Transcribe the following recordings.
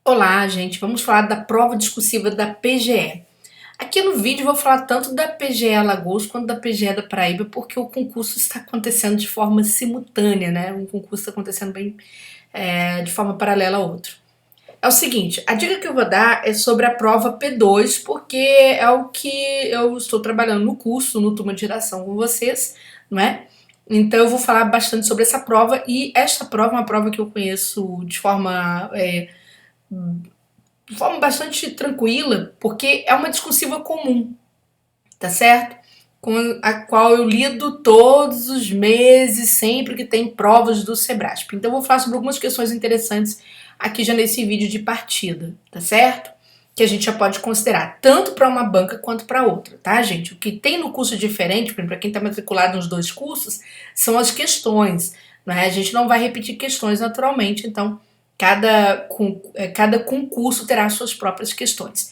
Olá, gente. Vamos falar da prova discursiva da PGE. Aqui no vídeo eu vou falar tanto da PGE Alagoas quanto da PGE da Paraíba, porque o concurso está acontecendo de forma simultânea, né? Um concurso está acontecendo de forma paralela ao outro. É o seguinte, a dica que eu vou dar é sobre a prova P2, porque é o que eu estou trabalhando no curso, no Turma de Geração com vocês, não é? Então eu vou falar bastante sobre essa prova, e esta prova é uma prova que eu conheço de forma bastante tranquila, porque é uma discursiva comum, tá certo? Com a qual eu lido todos os meses, sempre que tem provas do Sebrasp. Então eu vou falar sobre algumas questões interessantes aqui já nesse vídeo de partida, tá certo? Que a gente já pode considerar, tanto para uma banca quanto para outra, tá, gente? O que tem no curso diferente, para quem está matriculado nos dois cursos, são as questões, né? A gente não vai repetir questões naturalmente, então cada concurso terá suas próprias questões.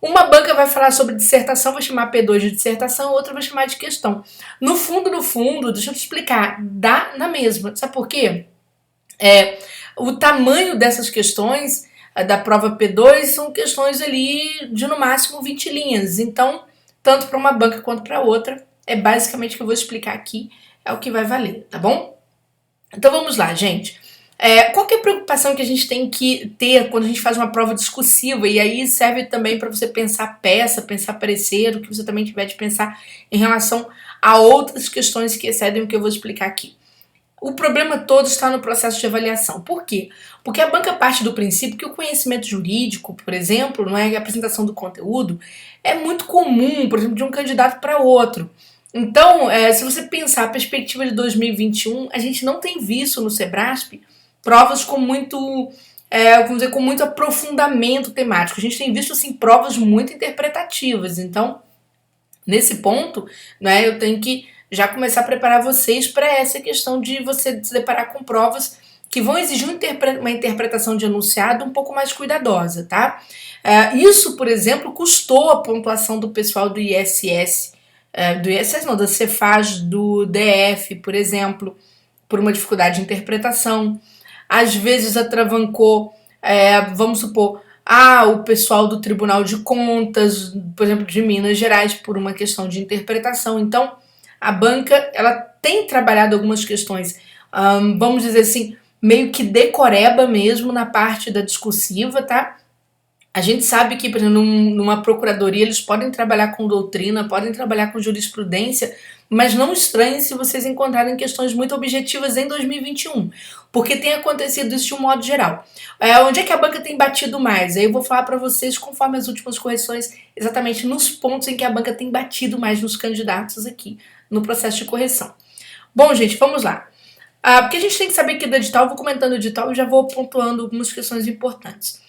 Uma banca vai falar sobre dissertação, vai chamar P2 de dissertação, outra vai chamar de questão. No fundo, deixa eu te explicar, dá na mesma. Sabe por quê? O tamanho dessas questões da prova P2 são questões ali de no máximo 20 linhas. Então, tanto para uma banca quanto para outra, é basicamente o que eu vou explicar aqui, é o que vai valer, tá bom? Então vamos lá, gente. Qual que é a preocupação que a gente tem que ter quando a gente faz uma prova discursiva? E aí serve também para você pensar peça, pensar parecer, o que você também tiver de pensar em relação a outras questões que excedem o que eu vou explicar aqui. O problema todo está no processo de avaliação. Por quê? Porque a banca parte do princípio que o conhecimento jurídico, por exemplo, não é, a apresentação do conteúdo, é muito comum, por exemplo, de um candidato para outro. Então, se você pensar a perspectiva de 2021, a gente não tem visto no Sebrasp provas com muito, vamos dizer, com muito aprofundamento temático. A gente tem visto, assim, provas muito interpretativas. Então, nesse ponto, né, eu tenho que já começar a preparar vocês para essa questão de você se deparar com provas que vão exigir uma interpretação de enunciado um pouco mais cuidadosa, tá? Isso, por exemplo, custou a pontuação do pessoal do ISS, do ISS não, da Cefaz, do DF, por exemplo, por uma dificuldade de interpretação. Às vezes atravancou, vamos supor, o pessoal do Tribunal de Contas, por exemplo, de Minas Gerais, por uma questão de interpretação. Então, a banca, ela tem trabalhado algumas questões, vamos dizer assim, meio que decoreba mesmo na parte da discursiva, tá? A gente sabe que, por exemplo, numa procuradoria, eles podem trabalhar com doutrina, podem trabalhar com jurisprudência, mas não estranhe se vocês encontrarem questões muito objetivas em 2021, porque tem acontecido isso de um modo geral. Onde é que a banca tem batido mais? Aí eu vou falar para vocês, conforme as últimas correções, exatamente nos pontos em que a banca tem batido mais nos candidatos aqui, no processo de correção. Bom, gente, vamos lá. Porque a gente tem que saber que do edital, eu vou comentando o edital e já vou pontuando algumas questões importantes.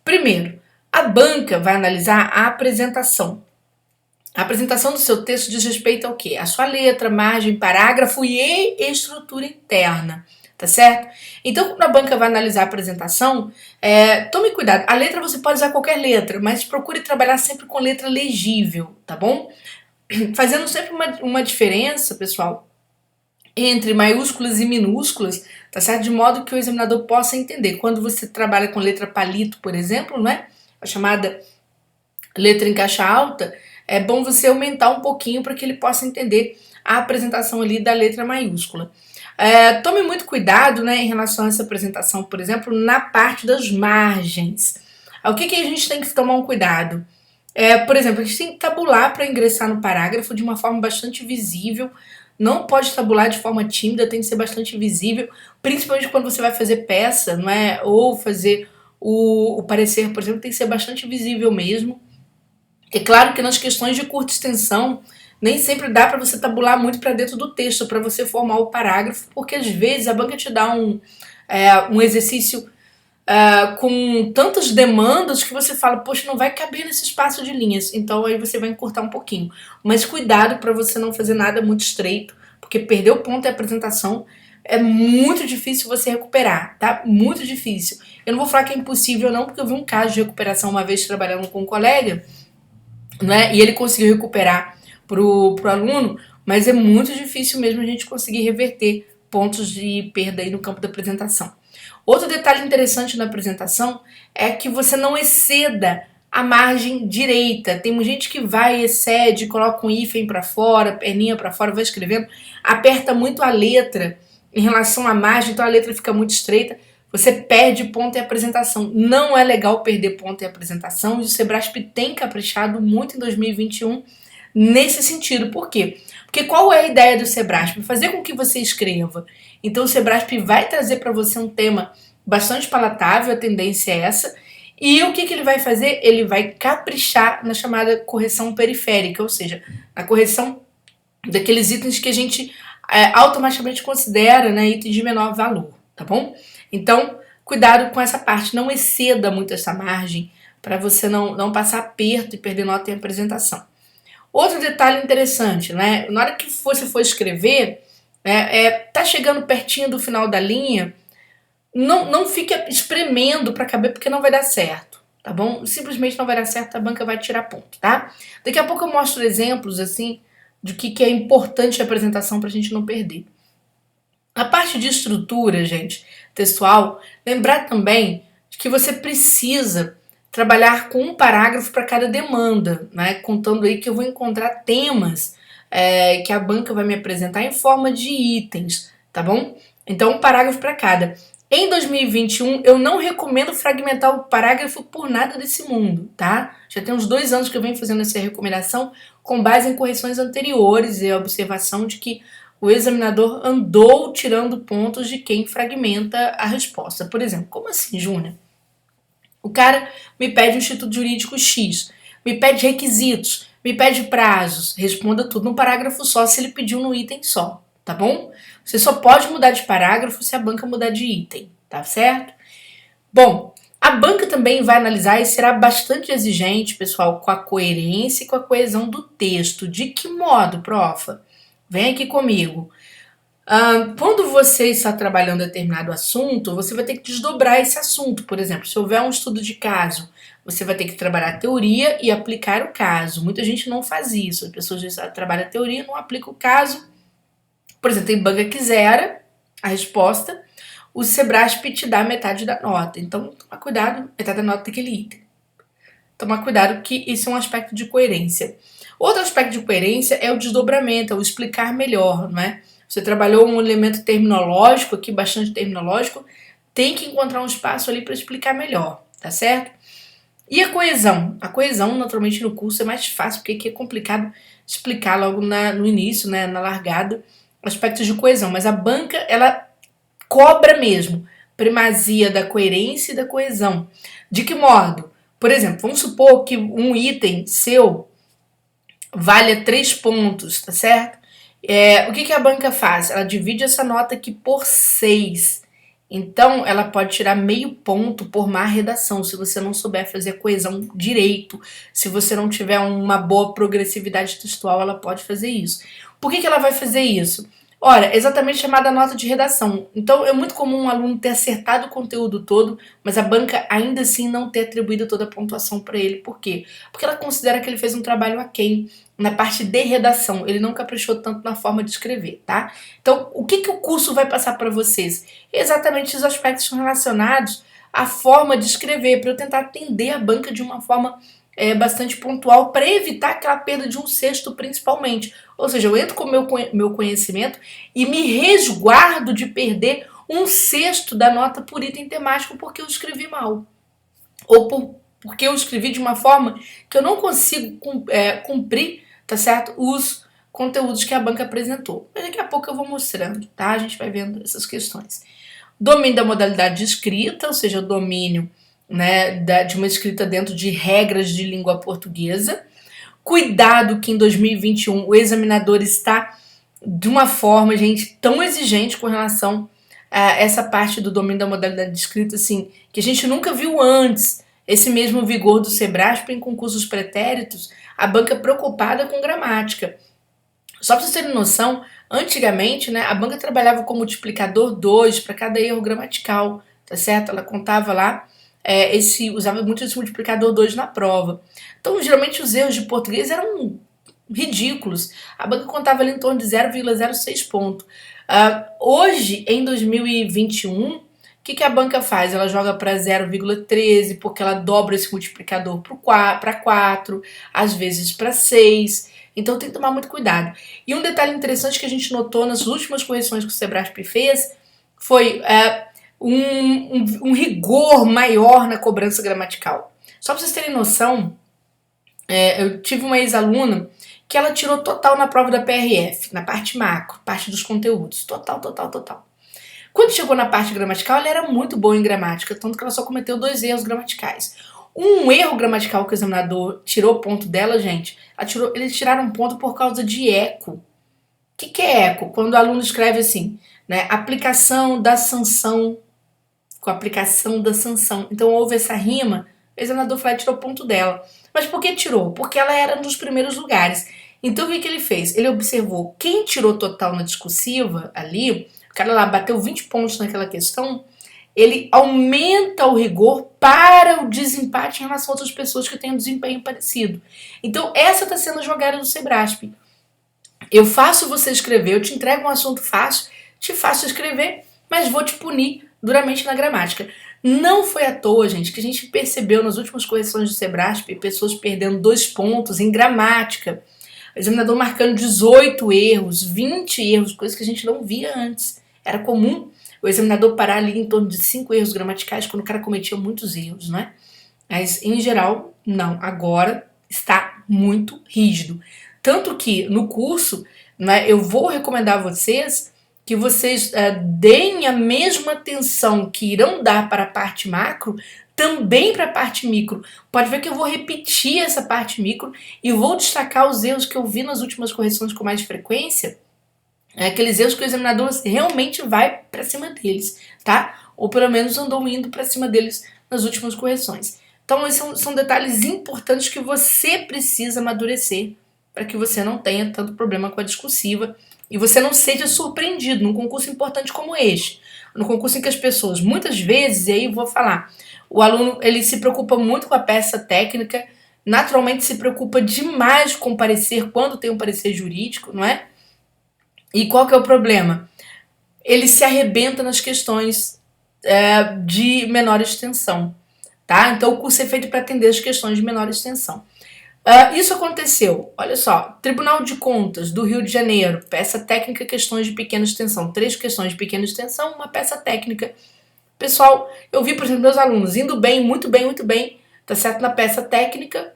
Primeiro, a banca vai analisar a apresentação. A apresentação do seu texto diz respeito ao quê? A sua letra, margem, parágrafo e estrutura interna, tá certo? Então, quando a banca vai analisar a apresentação, tome cuidado. A letra você pode usar qualquer letra, mas procure trabalhar sempre com letra legível, tá bom? Fazendo sempre uma diferença, pessoal, entre maiúsculas e minúsculas, tá certo? De modo que o examinador possa entender. Quando você trabalha com letra palito, por exemplo, não é? A chamada letra em caixa alta, é bom você aumentar um pouquinho para que ele possa entender a apresentação ali da letra maiúscula. Tome muito cuidado, né, em relação a essa apresentação, por exemplo, na parte das margens. O que a gente tem que tomar um cuidado? Por exemplo, a gente tem que tabular para ingressar no parágrafo de uma forma bastante visível. Não pode tabular de forma tímida, tem que ser bastante visível, principalmente quando você vai fazer peça, não é? Ou fazer o parecer, por exemplo, tem que ser bastante visível mesmo. É claro que nas questões de curta extensão, nem sempre dá para você tabular muito para dentro do texto, para você formar o parágrafo, porque às vezes a banca te dá um exercício com tantas demandas que você fala, poxa, não vai caber nesse espaço de linhas, então aí você vai encurtar um pouquinho. Mas cuidado para você não fazer nada muito estreito, porque perder o ponto da apresentação é muito difícil você recuperar, tá? Muito difícil. Eu não vou falar que é impossível não, porque eu vi um caso de recuperação uma vez trabalhando com um colega, né? E ele conseguiu recuperar pro aluno, mas é muito difícil mesmo a gente conseguir reverter pontos de perda aí no campo da apresentação. Outro detalhe interessante na apresentação é que você não exceda a margem direita. Tem gente que vai, excede, coloca um hífen para fora, perninha para fora, vai escrevendo, aperta muito a letra em relação à margem, então a letra fica muito estreita, você perde ponto em apresentação. Não é legal perder ponto em apresentação, e o Sebrasp tem caprichado muito em 2021 nesse sentido. Por quê? Porque qual é a ideia do Sebrasp? Fazer com que você escreva. Então o Sebrasp vai trazer para você um tema bastante palatável, a tendência é essa, e o que ele vai fazer? Ele vai caprichar na chamada correção periférica, ou seja, a correção daqueles itens que a gente automaticamente considera, né, itens de menor valor, tá bom? Então, cuidado com essa parte, não exceda muito essa margem para você não passar aperto e perder nota em apresentação. Outro detalhe interessante, né, na hora que você for escrever, tá chegando pertinho do final da linha, não fique espremendo para caber, porque não vai dar certo, tá bom? Simplesmente não vai dar certo, a banca vai tirar ponto, tá? Daqui a pouco eu mostro exemplos, assim, de que é importante a apresentação para a gente não perder. A parte de estrutura, gente, textual, lembrar também de que você precisa trabalhar com um parágrafo para cada demanda, né? Contando aí que eu vou encontrar temas que a banca vai me apresentar em forma de itens, tá bom? Então, um parágrafo para cada. Em 2021, eu não recomendo fragmentar o parágrafo por nada desse mundo, tá? Já tem uns 2 anos que eu venho fazendo essa recomendação com base em correções anteriores e a observação de que o examinador andou tirando pontos de quem fragmenta a resposta. Por exemplo, como assim, Júnior? O cara me pede um instituto jurídico X, me pede requisitos, me pede prazos, responda tudo num parágrafo só se ele pediu no item só, tá bom? Você só pode mudar de parágrafo se a banca mudar de item, tá certo? Bom, a banca também vai analisar e será bastante exigente, pessoal, com a coerência e com a coesão do texto. De que modo, profa? Vem aqui comigo. Quando você está trabalhando determinado assunto, você vai ter que desdobrar esse assunto. Por exemplo, se houver um estudo de caso, você vai ter que trabalhar a teoria e aplicar o caso. Muita gente não faz isso. As pessoas trabalham a teoria e não aplicam o caso. Por exemplo, tem banca que zera a resposta, o Sebrasp te dá metade da nota. Então, toma cuidado, metade da nota daquele item. Tomar cuidado, que isso é um aspecto de coerência. Outro aspecto de coerência é o desdobramento, é o explicar melhor, não é? Você trabalhou um elemento terminológico aqui, bastante terminológico, tem que encontrar um espaço ali para explicar melhor, tá certo? E a coesão? A coesão, naturalmente, no curso é mais fácil, porque aqui é complicado explicar logo no início, né, na largada, aspectos de coesão. Mas a banca, ela cobra mesmo primazia da coerência e da coesão. De que modo? Por exemplo, vamos supor que um item seu valha 3 pontos, tá certo? O que a banca faz? Ela divide essa nota aqui por 6. Então, ela pode tirar meio ponto por má redação, se você não souber fazer a coesão direito, se você não tiver uma boa progressividade textual, ela pode fazer isso. Por que ela vai fazer isso? Ora, exatamente chamada nota de redação. Então, é muito comum um aluno ter acertado o conteúdo todo, mas a banca ainda assim não ter atribuído toda a pontuação para ele. Por quê? Porque ela considera que ele fez um trabalho aquém na parte de redação. Ele não caprichou tanto na forma de escrever, tá? Então, o que o curso vai passar para vocês? Exatamente os aspectos relacionados à forma de escrever, para eu tentar atender a banca de uma forma bastante pontual, para evitar aquela perda de um sexto, principalmente. Ou seja, eu entro com o meu conhecimento e me resguardo de perder um sexto da nota por item temático porque eu escrevi mal. Ou porque eu escrevi de uma forma que eu não consigo cumprir, tá certo? Os conteúdos que a banca apresentou. Mas daqui a pouco eu vou mostrando, tá? A gente vai vendo essas questões. Domínio da modalidade de escrita, ou seja, o domínio, né, de uma escrita dentro de regras de língua portuguesa. Cuidado que em 2021 o examinador está de uma forma, gente, tão exigente com relação a essa parte do domínio da modalidade de escrita, assim, que a gente nunca viu antes. Esse mesmo vigor do Sebrasp em concursos pretéritos, a banca preocupada com gramática. Só para vocês terem noção, antigamente, né, a banca trabalhava com multiplicador 2 para cada erro gramatical, tá certo? Ela contava lá, usava muito esse multiplicador 2 na prova. Então, geralmente, os erros de português eram ridículos. A banca contava ali em torno de 0,06 ponto. Hoje, em 2021, que a banca faz? Ela joga para 0,13, porque ela dobra esse multiplicador para 4, às vezes para 6. Então tem que tomar muito cuidado. E um detalhe interessante que a gente notou nas últimas correções que o Sebrasp fez foi um rigor maior na cobrança gramatical. Só para vocês terem noção, eu tive uma ex-aluna que ela tirou total na prova da PRF, na parte macro, parte dos conteúdos. Total. Quando chegou na parte gramatical, ela era muito boa em gramática, tanto que ela só cometeu 2 erros gramaticais. Um erro gramatical que o examinador tirou ponto dela, gente, eles tiraram ponto por causa de eco. O que é eco? Quando o aluno escreve assim, né, aplicação da sanção, com aplicação da sanção. Então houve essa rima, o examinador foi lá e tirou ponto dela. Mas por que tirou? Porque ela era um dos primeiros lugares. Então o que ele fez? Ele observou quem tirou total na discursiva ali, o cara lá bateu 20 pontos naquela questão, ele aumenta o rigor para o desempate em relação a outras pessoas que têm um desempenho parecido. Então essa está sendo a jogada do Sebrasp. Eu faço você escrever, eu te entrego um assunto fácil, te faço escrever, mas vou te punir duramente na gramática. Não foi à toa, gente, que a gente percebeu nas últimas correções do Sebrasp pessoas perdendo 2 pontos em gramática. O examinador marcando 18 erros, 20 erros, coisas que a gente não via antes. Era comum o examinador parar ali em torno de 5 erros gramaticais quando o cara cometia muitos erros, né? Mas, em geral, não. Agora está muito rígido. Tanto que, no curso, né, eu vou recomendar a vocês que vocês deem a mesma atenção que irão dar para a parte macro, também para a parte micro. Pode ver que eu vou repetir essa parte micro e vou destacar os erros que eu vi nas últimas correções com mais frequência, aqueles erros que o examinador realmente vai para cima deles, tá? Ou pelo menos andou indo para cima deles nas últimas correções. Então, esses são detalhes importantes que você precisa amadurecer para que você não tenha tanto problema com a discursiva e você não seja surpreendido num concurso importante como este. No concurso em que as pessoas, muitas vezes, e aí vou falar, o aluno ele se preocupa muito com a peça técnica, naturalmente se preocupa demais com o parecer quando tem um parecer jurídico, não é? E qual que é o problema? Ele se arrebenta nas questões de menor extensão, tá? Então o curso é feito para atender as questões de menor extensão. Isso aconteceu, olha só, Tribunal de Contas do Rio de Janeiro, peça técnica, questões de pequena extensão, 3 questões de pequena extensão, uma peça técnica. Pessoal, eu vi, por exemplo, meus alunos indo bem, muito bem, tá certo, na peça técnica,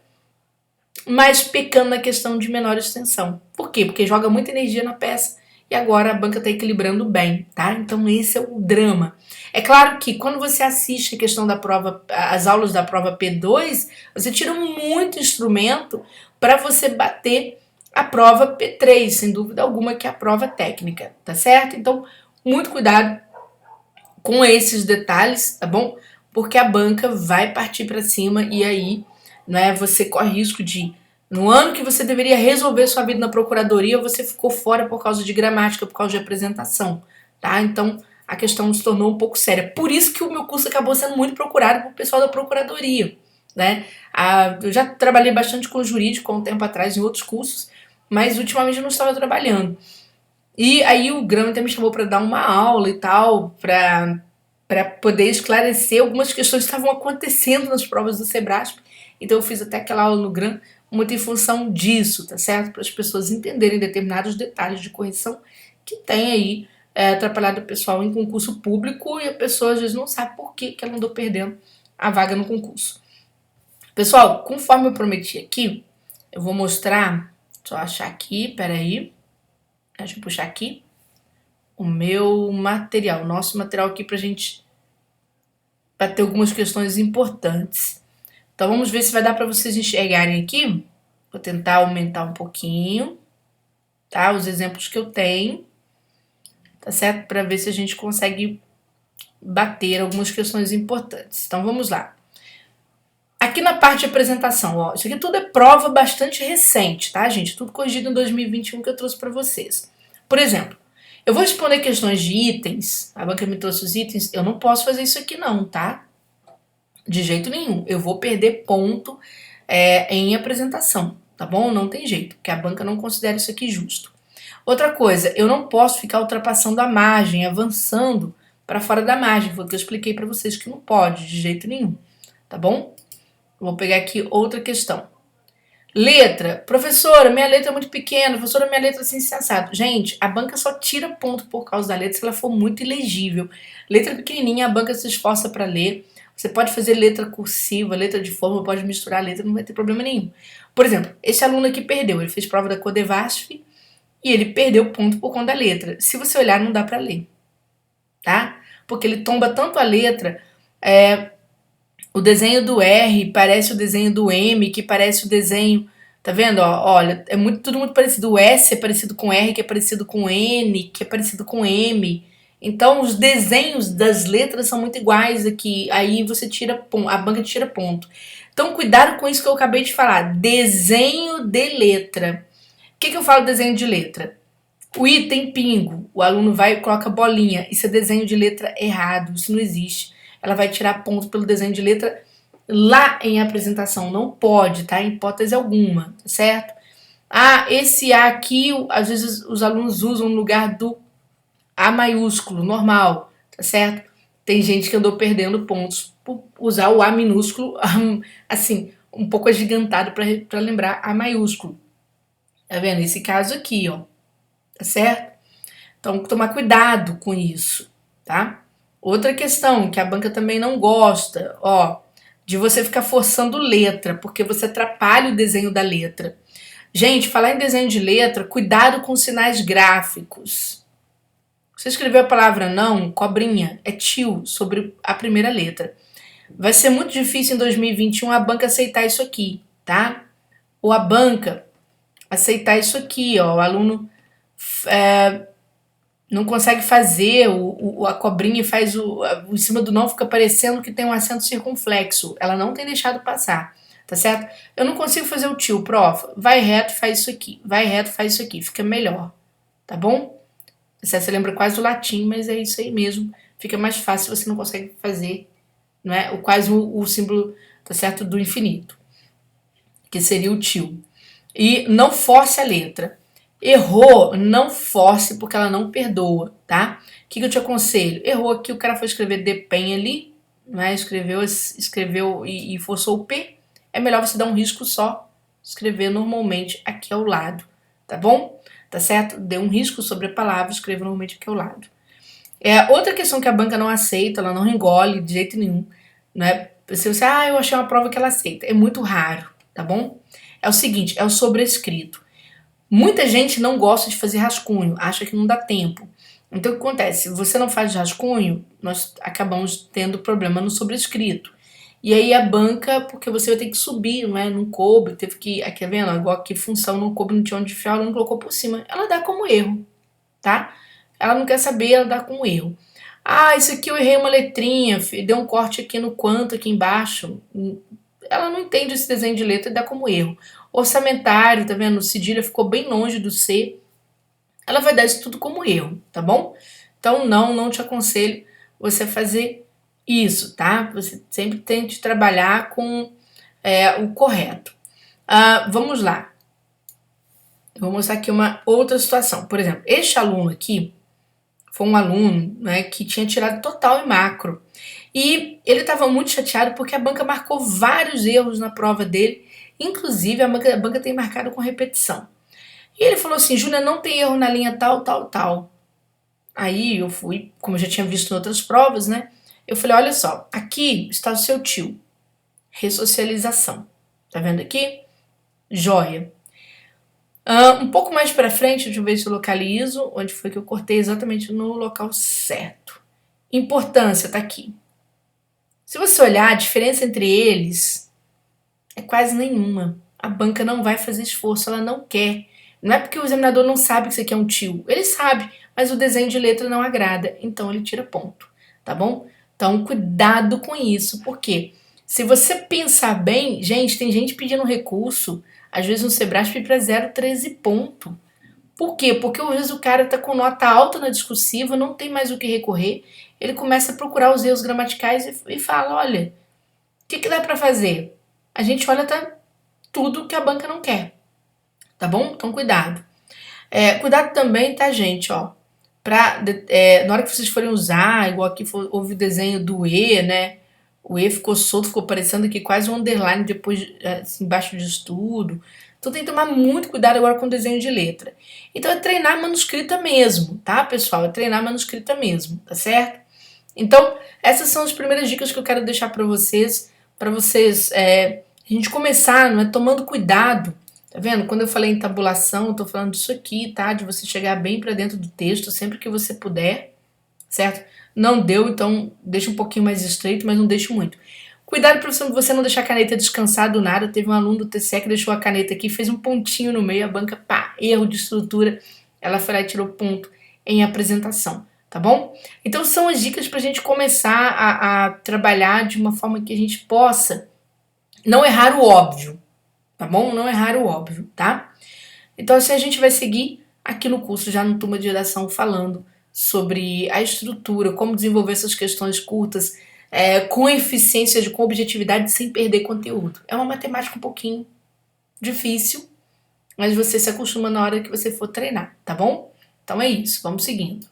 mas pecando na questão de menor extensão. Por quê? Porque joga muita energia na peça e agora a banca está equilibrando bem, tá? Então esse é o drama. É claro que quando você assiste a questão da prova, as aulas da prova P2, você tira muito instrumento para você bater a prova P3, sem dúvida alguma, que é a prova técnica, tá certo? Então, muito cuidado com esses detalhes, tá bom? Porque a banca vai partir para cima e aí, né, você corre risco de, no ano que você deveria resolver sua vida na procuradoria, você ficou fora por causa de gramática, por causa de apresentação, tá? Então, a questão se tornou um pouco séria. Por isso que o meu curso acabou sendo muito procurado pelo pessoal da procuradoria, né? Eu já trabalhei bastante com jurídico há um tempo atrás em outros cursos, mas ultimamente eu não estava trabalhando. E aí o Graham até me chamou para dar uma aula e tal, para poder esclarecer algumas questões que estavam acontecendo nas provas do Sebrasp. Então eu fiz até aquela aula no Graham muito em função disso, tá certo? Para as pessoas entenderem determinados detalhes de correção que tem aí atrapalhado o pessoal em concurso público e a pessoa às vezes não sabe por que ela andou perdendo a vaga no concurso. Pessoal, conforme eu prometi aqui, eu vou mostrar, deixa eu achar aqui, peraí, deixa eu puxar aqui, o meu material, o nosso material aqui pra gente bater algumas questões importantes. Então vamos ver se vai dar para vocês enxergarem aqui. Vou tentar aumentar um pouquinho, tá? Os exemplos que eu tenho, tá certo? Para ver se a gente consegue bater algumas questões importantes. Então vamos lá. Aqui na parte de apresentação, ó, isso aqui tudo é prova bastante recente, tá, gente? Tudo corrigido em 2021 que eu trouxe para vocês. Por exemplo, eu vou responder questões de itens, a banca me trouxe os itens, eu não posso fazer isso aqui não, tá? De jeito nenhum. Eu vou perder ponto em apresentação, tá bom? Não tem jeito, porque a banca não considera isso aqui justo. Outra coisa, eu não posso ficar ultrapassando a margem, avançando para fora da margem. Foi o que eu expliquei para vocês que não pode, de jeito nenhum. Tá bom? Vou pegar aqui outra questão. Letra. Professora, minha letra é muito pequena. Professora, minha letra é assim, sensado. Gente, a banca só tira ponto por causa da letra se ela for muito ilegível. Letra pequenininha, a banca se esforça para ler. Você pode fazer letra cursiva, letra de forma, pode misturar a letra, não vai ter problema nenhum. Por exemplo, esse aluno aqui perdeu. Ele fez prova da Codevasf e ele perdeu ponto por conta da letra. Se você olhar, não dá para ler, tá? Porque ele tomba tanto a letra, o desenho do R parece o desenho do M, que parece o desenho, tá vendo? Ó, olha, é tudo muito parecido. O S é parecido com R, que é parecido com N, que é parecido com M. Então, os desenhos das letras são muito iguais aqui. Aí você tira ponto, a banca tira ponto. Então, cuidado com isso que eu acabei de falar. Desenho de letra. O que eu falo desenho de letra? O I tem pingo. O aluno vai e coloca bolinha. Isso é desenho de letra errado. Isso não existe. Ela vai tirar ponto pelo desenho de letra lá em apresentação. Não pode, tá? Em hipótese alguma, tá certo? Ah, esse A aqui, às vezes os alunos usam no lugar do A maiúsculo, normal, tá certo? Tem gente que andou perdendo pontos por usar o A minúsculo, assim, um pouco agigantado para lembrar A maiúsculo. Tá vendo? Esse caso aqui, ó, tá certo? Então, tomar cuidado com isso, tá? Outra questão que a banca também não gosta, ó, de você ficar forçando letra, porque você atrapalha o desenho da letra. Gente, falar em desenho de letra, cuidado com sinais gráficos. Você escreveu a palavra não, cobrinha, é tio, sobre a primeira letra. Vai ser muito difícil em 2021 a banca aceitar isso aqui, tá? Ou a banca aceitar isso aqui, ó, o aluno não consegue fazer, a cobrinha faz em cima do não fica parecendo que tem um acento circunflexo. Ela não tem deixado passar, tá certo? Eu não consigo fazer o tio, prof. Vai reto, faz isso aqui. Vai reto, faz isso aqui. Fica melhor, tá bom? Você lembra quase do latim, mas é isso aí mesmo. Fica mais fácil se você não consegue fazer, não é? Quase o símbolo, tá certo, do infinito, que seria o tio. E não force a letra. Errou, não force, porque ela não perdoa, tá? O que eu te aconselho? Errou aqui, o cara foi escrever depem ali, né? Escreveu e forçou o P. É melhor você dar um risco só, escrever normalmente aqui ao lado, tá bom? Tá certo? Dê um risco sobre a palavra, escreva normalmente aqui ao lado. Outra questão que a banca não aceita, ela não engole de jeito nenhum, né? Se você, eu achei uma prova que ela aceita. É muito raro, tá bom? É o seguinte, é o sobrescrito. Muita gente não gosta de fazer rascunho, acha que não dá tempo. Então o que acontece? Se você não faz rascunho, nós acabamos tendo problema no sobrescrito. E aí a banca, porque você vai ter que subir, não é? Não coube, teve que. Aqui, tá vendo? Igual aqui, função não coube, não tinha onde enfiar, ela não colocou por cima. Ela dá como erro, tá? Ela não quer saber, ela dá como erro. Isso aqui eu errei uma letrinha, deu um corte aqui no quanto, aqui embaixo. Ela não entende esse desenho de letra e dá como erro. Orçamentário, tá vendo? O cedilha ficou bem longe do C. Ela vai dar isso tudo como erro, tá bom? Então não te aconselho você fazer isso, tá? Você sempre tente trabalhar com o correto. Vamos lá. Eu vou mostrar aqui uma outra situação. Por exemplo, este aluno aqui foi um aluno, né, que tinha tirado total e macro. E ele estava muito chateado porque a banca marcou vários erros na prova dele. Inclusive, a banca tem marcado com repetição. E ele falou assim, Júlia, não tem erro na linha tal, tal, tal. Aí eu fui, como eu já tinha visto em outras provas, né? Eu falei, olha só, aqui está o seu tio. Ressocialização. Tá vendo aqui? Joia. Um pouco mais para frente, deixa eu ver se eu localizo, onde foi que eu cortei exatamente no local certo. Importância, tá aqui. Se você olhar, a diferença entre eles é quase nenhuma. A banca não vai fazer esforço, ela não quer. Não é porque o examinador não sabe que isso aqui é um tio. Ele sabe, mas o desenho de letra não agrada, então ele tira ponto, tá bom? Então, cuidado com isso, porque se você pensar bem, gente, tem gente pedindo recurso, às vezes no Sebrasp para 0,13 ponto. Por quê? Porque às vezes o cara tá com nota alta na discursiva, não tem mais o que recorrer, ele começa a procurar os erros gramaticais e fala, olha, o que dá para fazer? A gente olha tudo que a banca não quer, tá bom? Então cuidado. Cuidado também, tá, gente, ó, na hora que vocês forem usar, igual aqui houve o desenho do E, né? O E ficou solto, ficou parecendo aqui quase um underline depois, assim, embaixo de estudo. Então tem que tomar muito cuidado agora com o desenho de letra. Então é treinar a manuscrita mesmo, tá, pessoal? É treinar a manuscrita mesmo, tá certo? Então, essas são as primeiras dicas que eu quero deixar para vocês, a gente começar, não é, tomando cuidado. Tá vendo? Quando eu falei em tabulação, eu tô falando disso aqui, tá? De você chegar bem para dentro do texto sempre que você puder, certo? Não deu, então deixa um pouquinho mais estreito, mas não deixa muito. Cuidado para você não deixar a caneta descansar do nada. Teve um aluno do TCE que deixou a caneta aqui, fez um pontinho no meio, a banca, pá, erro de estrutura. Ela foi lá e tirou ponto em apresentação, tá bom? Então são as dicas para a gente começar a trabalhar de uma forma que a gente possa não errar o óbvio, tá bom? Não errar o óbvio, tá? Então assim a gente vai seguir aqui no curso, já no Turma de Redação, falando sobre a estrutura, como desenvolver essas questões curtas, com eficiência, com objetividade, sem perder conteúdo. É uma matemática um pouquinho difícil, mas você se acostuma na hora que você for treinar, tá bom? Então é isso, vamos seguindo.